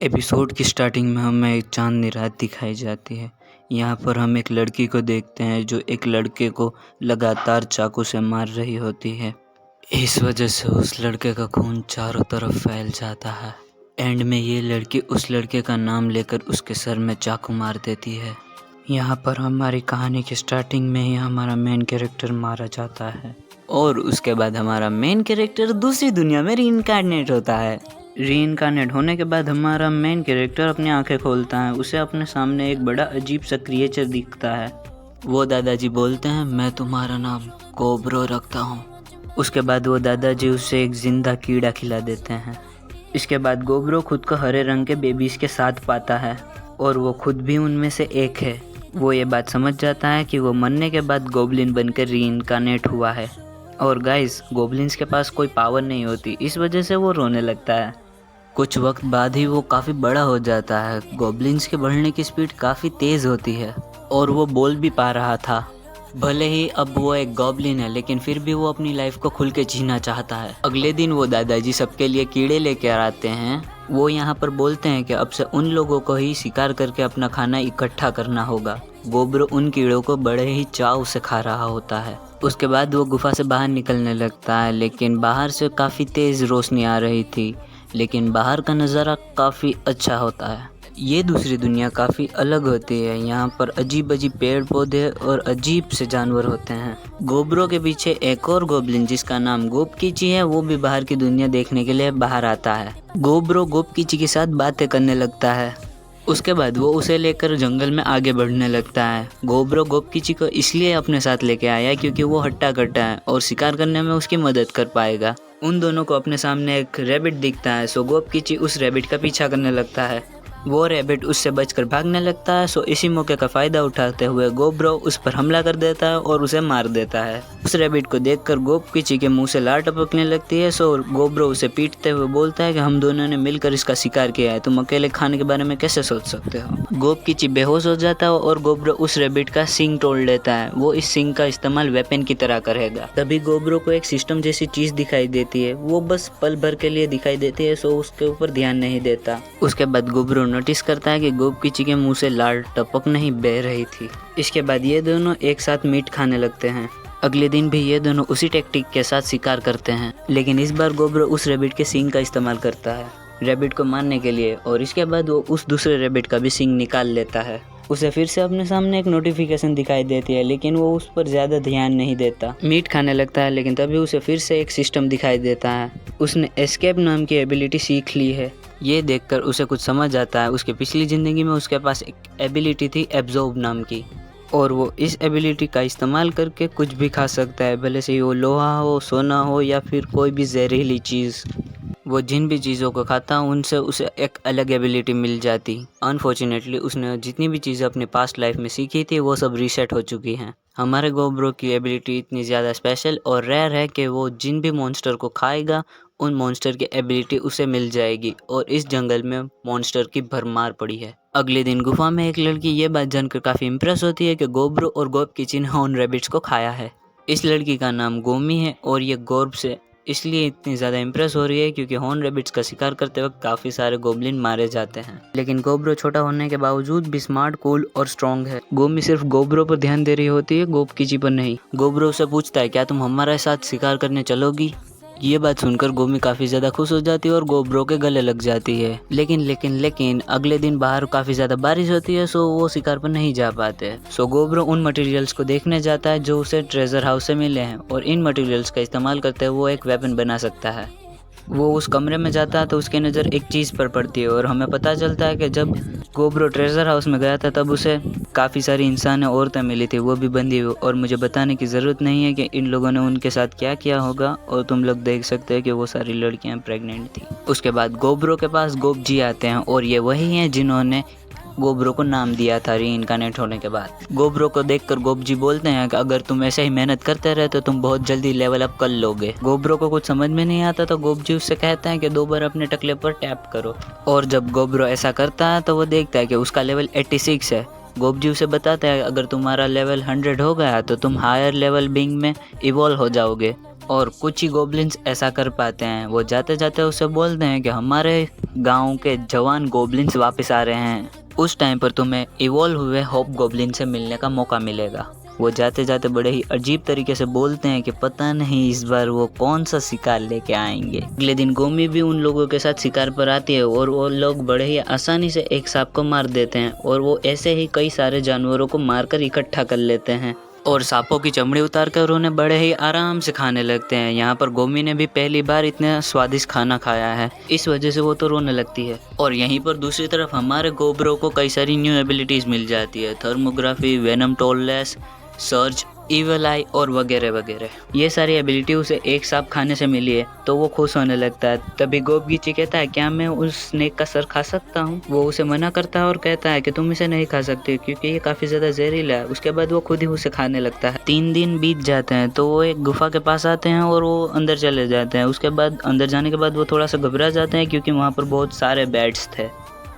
Episode की starting में हमें एक चांदनी रात दिखाई जाती है। यहाँ पर हम एक लड़की को देखते हैं जो एक लड़के को लगातार चाकू से मार रही होती है। इस वजह से उस लड़के का खून चारों तरफ फैल जाता है। एंड में ये लड़की उस लड़के का नाम लेकर उसके सर में चाकू मार देती है। यहाँ पर हमारी कहानी की स्टार्टिंग में ही हमारा मेन कैरेक्टर मारा जाता है और उसके बाद हमारा मेन कैरेक्टर दूसरी दुनिया में रीइंकार्नेट होता है। रीइंकार्नेट होने के बाद हमारा मेन कैरेक्टर अपनी आंखें खोलता है। उसे अपने सामने एक बड़ा अजीब सा क्रिएचर दिखता है। वो दादाजी बोलते हैं, मैं तुम्हारा नाम कोब्रो रखता हूँ। उसके बाद वो दादाजी उसे एक जिंदा कीड़ा खिला देते हैं। इसके बाद गोब्रो खुद को हरे रंग के बेबीज के साथ पाता है और वो खुद भी उनमें से एक है। वो ये बात समझ जाता है कि वो मरने के बाद गोब्लिन बनकर रीइंकार्नेट हुआ है। और गाइस, गोब्लिन्स के पास कोई पावर नहीं होती, इस वजह से वो रोने लगता है। कुछ वक्त बाद ही वो काफ़ी बड़ा हो जाता है। गोब्लिन्स के बढ़ने की स्पीड काफ़ी तेज़ होती है और वो बोल भी पा रहा था। भले ही अब वो एक गॉब्लिन है, लेकिन फिर भी वो अपनी लाइफ को खुल के जीना चाहता है। अगले दिन वो दादाजी सबके लिए कीड़े लेकर आते हैं। वो यहाँ पर बोलते हैं कि अब से उन लोगों को ही शिकार करके अपना खाना इकट्ठा करना होगा। गोब्रो उन कीड़ों को बड़े ही चाव से खा रहा होता है। उसके बाद वो गुफा से बाहर निकलने लगता है, लेकिन बाहर से काफ़ी तेज़ रोशनी आ रही थी। लेकिन बाहर का नज़ारा काफ़ी अच्छा होता है। ये दूसरी दुनिया काफ़ी अलग होती है। यहाँ पर अजीब अजीब पेड़ पौधे और अजीब से जानवर होते हैं। गोब्रो के पीछे एक और गोब्लिन जिसका नाम गोपकीची है, वो भी बाहर की दुनिया देखने के लिए बाहर आता है। गोब्रो गोपकीची के साथ बातें करने लगता है। उसके बाद वो उसे लेकर जंगल में आगे बढ़ने लगता है। गोब्रो गोपकीची को इसलिए अपने साथ लेके आया क्योंकि वो हट्टा कट्टा है और शिकार करने में उसकी मदद कर पाएगा। उन दोनों को अपने सामने एक रैबिट दिखता है, सो गोपकीची उस रैबिट का पीछा करने लगता है। वो रैबिट उससे बचकर भागने लगता है, सो इसी मौके का फ़ायदा उठाते हुए गोब्रो उस पर हमला कर देता है और उसे मार देता है। उस रैबिट को देखकर गोपकीची के मुंह से लार टपकने लगती है, सो गोब्रो उसे पीटते हुए बोलता है कि हम दोनों ने मिलकर इसका शिकार किया है, तुम अकेले खाने के बारे में कैसे सोच सकते हो। गोपकीची बेहोश हो जाता है और गोब्रो उस रैबिट का सींग तोड़ लेता है। वो इस सींग का इस्तेमाल वेपन की तरह करेगा। तभी गोब्रो को एक सिस्टम जैसी चीज़ दिखाई देती है। वो बस पल भर के लिए दिखाई देती है, सो उसके ऊपर ध्यान नहीं देता। उसके बाद गोब्रो नोटिस करता है कि गोपकीची के मुंह से लाल टपक नहीं बह रही थी। इसके बाद ये दोनों एक साथ मीट खाने लगते हैं। अगले दिन भी ये दोनों उसी टेक्निक के साथ शिकार करते हैं, लेकिन इस बार गोब्रो उस रैबिट के सींग का इस्तेमाल करता है रैबिट को मारने के लिए, और इसके बाद वो उस दूसरे रैबिट का भी सींग निकाल लेता है। उसे फिर से अपने सामने एक नोटिफिकेशन दिखाई देती है, लेकिन वो उस पर ज़्यादा ध्यान नहीं देता। मीट खाने लगता है, लेकिन तभी उसे फिर से एक सिस्टम दिखाई देता है। उसने एस्केप नाम की एबिलिटी सीख ली है। ये देखकर उसे कुछ समझ आता है। उसके पिछली ज़िंदगी में उसके पास एक एबिलिटी थी एब्जॉर्ब नाम की, और वो इस एबिलिटी का इस्तेमाल करके कुछ भी खा सकता है, भले से वो लोहा हो, सोना हो या फिर कोई भी जहरीली चीज़। वो जिन भी चीज़ों को खाता उनसे उसे एक अलग एबिलिटी मिल जाती। अनफॉर्चुनेटली उसने जितनी भी चीज़ें अपने पास्ट लाइफ में सीखी थी वो सब रीसेट हो चुकी हैं। हमारे गोब्रो की एबिलिटी इतनी ज़्यादा स्पेशल और रेयर है कि वो जिन भी मॉन्स्टर को खाएगा उन मॉन्स्टर की एबिलिटी उसे मिल जाएगी, और इस जंगल में मॉन्स्टर की भरमार पड़ी है। अगले दिन गुफा में एक लड़की ये बात जानकर काफ़ी इम्प्रेस होती है कि गोब्रो और गोपकीची ने उन रैबिट्स को खाया है। इस लड़की का नाम गोमी है और ये गोर्ब से इसलिए इतनी ज़्यादा इम्प्रेस हो रही है क्योंकि हॉर्न रैबिट्स का शिकार करते वक्त काफ़ी सारे गोब्लिन मारे जाते हैं। लेकिन गोब्रो छोटा होने के बावजूद भी स्मार्ट, कूल और स्ट्रॉन्ग है। गोमी सिर्फ गोब्रो पर ध्यान दे रही होती है, गोपकीची पर नहीं। गोब्रो उसे पूछता है, क्या तुम हमारे साथ शिकार करने चलोगी? ये बात सुनकर गोमी काफ़ी ज़्यादा खुश हो जाती है और गोब्रो के गले लग जाती है। लेकिन अगले दिन बाहर काफ़ी ज़्यादा बारिश होती है, सो वो शिकार पर नहीं जा पाते। सो गोब्रो उन मटेरियल्स को देखने जाता है जो उसे ट्रेजर हाउस से मिले हैं, और इन मटेरियल्स का इस्तेमाल करते हुए वो एक वेपन बना सकता है। वो उस कमरे में जाता है तो उसकी नज़र एक चीज़ पर पड़ती है, और हमें पता चलता है कि जब गोब्रो ट्रेजर हाउस में गया था तब उसे काफ़ी सारी इंसान औरतें मिली थी, वो भी बंधी हुई। और मुझे बताने की ज़रूरत नहीं है कि इन लोगों ने उनके साथ क्या किया होगा, और तुम लोग देख सकते हैं कि वो सारी लड़कियां प्रेग्नेंट थी। उसके बाद गोब्रो के पास गोपजी आते हैं, और ये वही हैं जिन्होंने गोब्रो को नाम दिया था रीइंकार्नेट होने के बाद। गोब्रो को देखकर गोपजी बोलते हैं कि अगर तुम ऐसे ही मेहनत करते रहे तो तुम बहुत जल्दी लेवल अप कर लोगे। गोब्रो को कुछ समझ में नहीं आता तो गोपजी उससे कहता है कि 2 बार अपने टकले पर टैप करो, और जब गोब्रो ऐसा करता है तो वो देखता है कि उसका लेवल 86 है। गोपजी उसे बताता है अगर तुम्हारा लेवल 100 हो गया तो तुम हायर लेवल बीइंग में इवॉल्व हो जाओगे, और कुछ ही गोब्लिन्स ऐसा कर पाते हैं। वो जाते जाते उसे बोलते हैं कि हमारे गांव के जवान गोब्लिन्स वापस आ रहे हैं, उस टाइम पर तुम्हें इवॉल्व हुए हॉब गोब्लिन से मिलने का मौका मिलेगा। वो जाते जाते बड़े ही अजीब तरीके से बोलते हैं कि पता नहीं इस बार वो कौन सा शिकार लेके आएंगे। अगले दिन गोमी भी उन लोगों के साथ शिकार पर आती है और वो लोग बड़े ही आसानी से एक सांप को मार देते हैं और वो ऐसे ही कई सारे जानवरों को मारकर इकट्ठा कर लेते हैं और सांपों की चमड़ी उतार कर उन्हें बड़े ही आराम से खाने लगते हैं। यहाँ पर गोमी ने भी पहली बार इतना स्वादिष्ट खाना खाया है, इस वजह से वो तो रोने लगती है। और यहीं पर दूसरी तरफ हमारे गोब्रो को कई सारी न्यू एबिलिटीज़ मिल जाती है, thermography, venom tolerance, search, evil eye और वगैरह वगैरह। ये सारी एबिलिटी उसे एक सांप खाने से मिली है तो वो खुश होने लगता है। तभी गोबगीची कहता है क्या मैं उस स्नेक का सर खा सकता हूँ। वो उसे मना करता है और कहता है कि तुम इसे नहीं खा सकते क्योंकि ये काफ़ी ज़्यादा जहरीला है। उसके बाद वो खुद ही उसे खाने लगता है। 3 दिन बीत जाते हैं तो वो एक गुफा के पास आते हैं और वो अंदर चले जाते हैं। उसके बाद अंदर जाने के बाद वो थोड़ा सा घबरा जाते हैं क्योंकि वहाँ पर बहुत सारे बैट्स थे।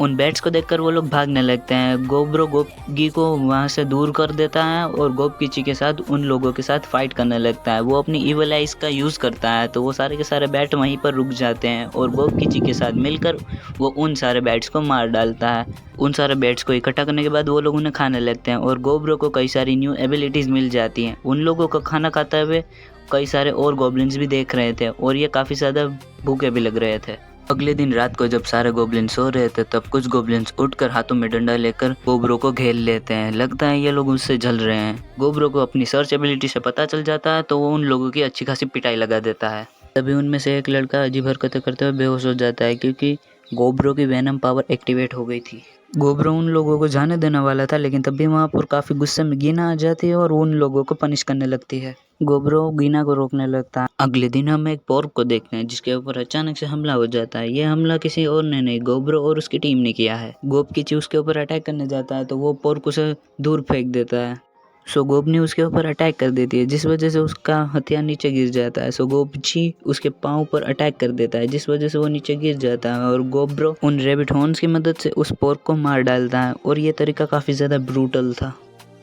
उन बैट्स को देखकर वो लोग भागने लगते हैं। गोब्रो गोबगी को वहाँ से दूर कर देता है और गोबगीची के साथ उन लोगों के साथ फाइट करने लगता है। वो अपनी इवल आइज का यूज़ करता है तो वो सारे के सारे बैट वहीं पर रुक जाते हैं और गोबगीची के साथ मिलकर वो उन सारे बैट्स को मार डालता है। उन सारे बैट्स को इकट्ठा करने के बाद वो लोग उन्हें खाने लगते हैं और गोब्रो को कई सारी न्यू एबिलिटीज़ मिल जाती हैं। उन लोगों को खाना खाते हुए कई सारे और गोब्लिन्स भी देख रहे थे और ये काफ़ी ज़्यादा भूखे भी लग रहे थे। अगले दिन रात को जब सारे गोब्लिन्स सो रहे थे तब कुछ गोब्लिन्स उठकर हाथों में डंडा लेकर गोब्रो को घेर लेते हैं। लगता है ये लोग उससे जल रहे हैं। गोब्रो को अपनी सर्च एबिलिटी से पता चल जाता है तो वो उन लोगों की अच्छी खासी पिटाई लगा देता है। तभी उनमें से एक लड़का अजीब हरकतें करते हुए बेहोश हो जाता है क्योंकि गोब्रो की वेनम पावर एक्टिवेट हो गई थी। गोब्रो उन लोगों को जाने देने वाला था लेकिन तभी वहाँ पर काफ़ी गुस्से में गीना आ जाती है और उन लोगों को पनिश करने लगती है। गोब्रो गीना को रोकने लगता है। अगले दिन हम एक पोर्क को देखते हैं जिसके ऊपर अचानक से हमला हो जाता है। ये हमला किसी और ने नहीं, गोब्रो और उसकी टीम ने किया है। गोबगीची उसके ऊपर अटैक करने जाता है तो वो पोर्क उसे दूर फेंक देता है। सो गोबनी उसके ऊपर अटैक कर देती है जिस वजह से उसका हथियार नीचे गिर जाता है। सो गोबची उसके पाँव पर अटैक कर देता है जिस वजह से वो नीचे गिर जाता है और गोब्रो उन रैबिट हॉर्न्स की मदद से उस पोर्क को मार डालता है और ये तरीका काफ़ी ज़्यादा ब्रूटल था।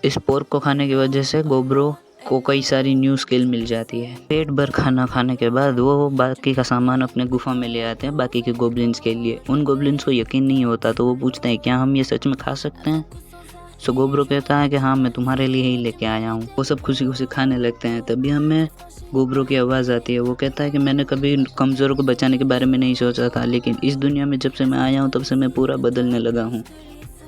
इस पोर्क को खाने की वजह से गोब्रो को कई सारी न्यू स्किल मिल जाती है। पेट भर खाना खाने के बाद वो बाकी का सामान अपने गुफा में ले आते हैं बाकी के गोब्लिन्स के लिए। उन गोब्लिन्स को यकीन नहीं होता तो वो पूछते हैं क्या हम ये सच में खा सकते हैं। सो गोब्रो कहता है कि हाँ मैं तुम्हारे लिए ही लेके आया हूँ। वो सब खुशी खुशी खाने लगते हैं। तभी हमें गोब्रो की आवाज़ आती है। वो कहता है कि मैंने कभी कमज़ोरों को बचाने के बारे में नहीं सोचा था लेकिन इस दुनिया में जब से मैं आया हूँ तब से मैं पूरा बदलने लगा हूँ।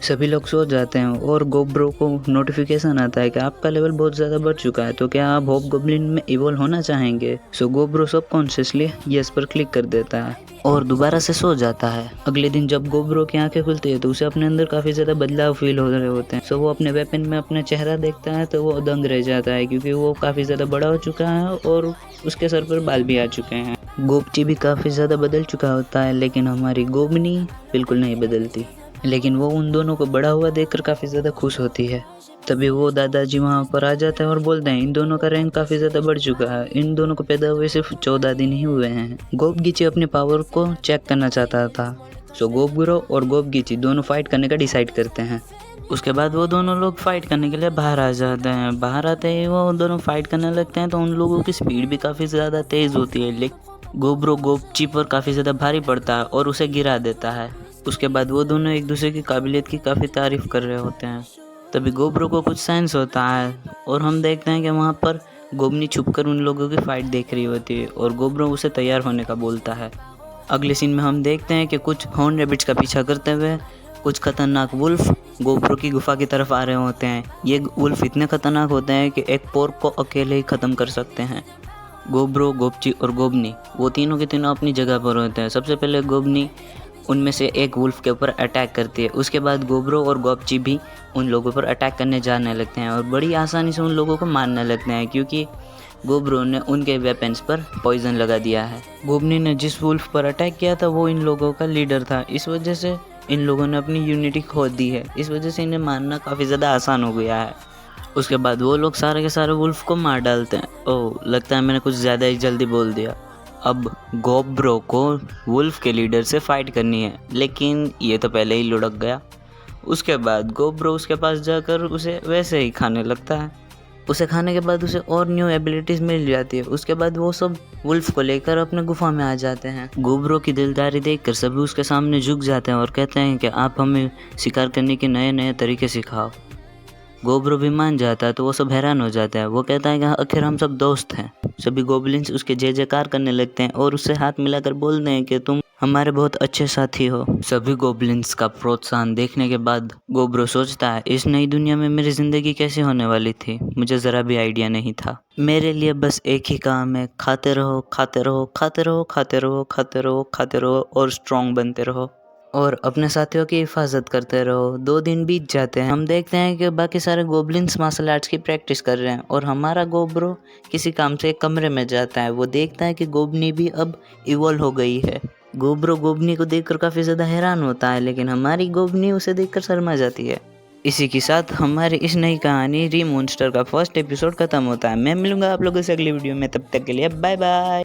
सभी लोग सो जाते हैं और गोब्रो को नोटिफिकेशन आता है कि आपका लेवल बहुत ज़्यादा बढ़ चुका है तो क्या आप हॉब गोब्लिन में इवॉल्व होना चाहेंगे। सो गोब्रो सबकॉन्शियसली यस पर क्लिक कर देता है और दोबारा से सो जाता है। अगले दिन जब गोब्रो की आंखें खुलती है तो उसे अपने अंदर काफ़ी ज़्यादा बदलाव फील हो रहे होते हैं। सो वो अपने वेपन में अपना चेहरा देखता है तो वो दंग रह जाता है क्योंकि वो काफ़ी ज़्यादा बड़ा हो चुका है और उसके सर पर बाल भी आ चुके हैं। गोबची भी काफ़ी ज़्यादा बदल चुका होता है लेकिन हमारी गोबनी बिल्कुल नहीं बदलती। लेकिन वो उन दोनों को बड़ा हुआ देखकर काफ़ी ज़्यादा खुश होती है। तभी वो दादाजी वहाँ पर आ जाते हैं और बोलते हैं इन दोनों का रैंक काफ़ी ज़्यादा बढ़ चुका है। इन दोनों को पैदा हुए सिर्फ 14 दिन ही हुए हैं। गोबगीची अपनी पावर को चेक करना चाहता था। सो गोब्रो और गोबगीची दोनों फाइट करने का डिसाइड करते हैं। उसके बाद वो दोनों लोग फाइट करने के लिए बाहर आ जाते हैं। बाहर आते ही वो दोनों फाइट करने लगते हैं तो उन लोगों की स्पीड भी काफ़ी ज़्यादा तेज़ होती है। लेकिन गोब्रो गोबची पर काफ़ी ज़्यादा भारी पड़ता है और उसे गिरा देता है। उसके बाद वो दोनों एक दूसरे की काबिलियत की काफ़ी तारीफ़ कर रहे होते हैं। तभी गोब्रो को कुछ सेंस होता है और हम देखते हैं कि वहाँ पर गोबनी छुपकर उन लोगों की फ़ाइट देख रही होती है और गोब्रो उसे तैयार होने का बोलता है। अगले सीन में हम देखते हैं कि कुछ हॉर्न रैबिट्स का पीछा करते हुए कुछ खतरनाक वुल्फ गोब्रो की गुफा की तरफ आ रहे होते हैं। ये वुल्फ इतने खतरनाक होते हैं कि एक पोर्क को अकेले ही ख़त्म कर सकते हैं। गोब्रो, गोबची और गोबनी वो तीनों के तीनों अपनी जगह पर होते हैं। सबसे पहले गोबनी उनमें से एक वुल्फ के ऊपर अटैक करती है। उसके बाद गोब्रो और गोबची भी उन लोगों पर अटैक करने जाने लगते हैं और बड़ी आसानी से उन लोगों को मारने लगते हैं क्योंकि गोब्रो ने उनके वेपन्स पर पॉइजन लगा दिया है। गोबनी ने जिस वुल्फ पर अटैक किया था वो इन लोगों का लीडर था। इस वजह से इन लोगों ने अपनी यूनिटी खो दी है। इस वजह से इन्हें मारना काफ़ी ज़्यादा आसान हो गया है। उसके बाद वो लोग सारे के सारे वुल्फ को मार डालते हैं। ओह, लगता है मैंने कुछ ज़्यादा ही जल्दी बोल दिया। अब गोब्रो को वुल्फ के लीडर से फाइट करनी है लेकिन ये तो पहले ही लुढ़क गया। उसके बाद गोब्रो उसके पास जाकर उसे वैसे ही खाने लगता है। उसे खाने के बाद उसे और न्यू एबिलिटीज मिल जाती है। उसके बाद वो सब वुल्फ को लेकर अपने गुफा में आ जाते हैं। गोब्रो की दिलदारी देखकर सभी उसके सामने झुक जाते हैं और कहते हैं कि आप हमें शिकार करने के नए नए तरीके सिखाओ। गोब्रो भी मान जाता है तो वो सब हैरान हो जाता है। वो कहता है कि आखिर हम सब दोस्त हैं। सभी गोब्लिन्स उसके जय जयकार करने लगते हैं और उससे हाथ मिलाकर बोलते हैं कि तुम हमारे बहुत अच्छे साथी हो। सभी गोब्लिन्स का प्रोत्साहन देखने के बाद गोब्रो सोचता है, इस नई दुनिया में मेरी ज़िंदगी कैसे होने वाली थी, मुझे ज़रा भी आइडिया नहीं था। मेरे लिए बस एक ही काम है, खाते रहो खाते रहो खाते रहो खाते रहो खाते रहो खाते रहो और स्ट्रॉन्ग बनते रहो और अपने साथियों की हिफाजत करते रहो। 2 दिन बीत जाते हैं। हम देखते हैं कि बाकी सारे गोब्लिन्स मार्शल आर्ट्स की प्रैक्टिस कर रहे हैं और हमारा गोब्रो किसी काम से एक कमरे में जाता है। वो देखता है कि गोबनी भी अब इवॉल्व हो गई है। गोब्रो गोबनी को देखकर काफ़ी ज़्यादा हैरान होता है, लेकिन हमारी गोबनी उसे देखकर शर्मा जाती है। इसी के साथ हमारी इस नई कहानी री मॉन्स्टर का फर्स्ट एपिसोड खत्म होता है। मैं मिलूंगा आप लोगों से अगली वीडियो में, तब तक के लिए बाय बाय।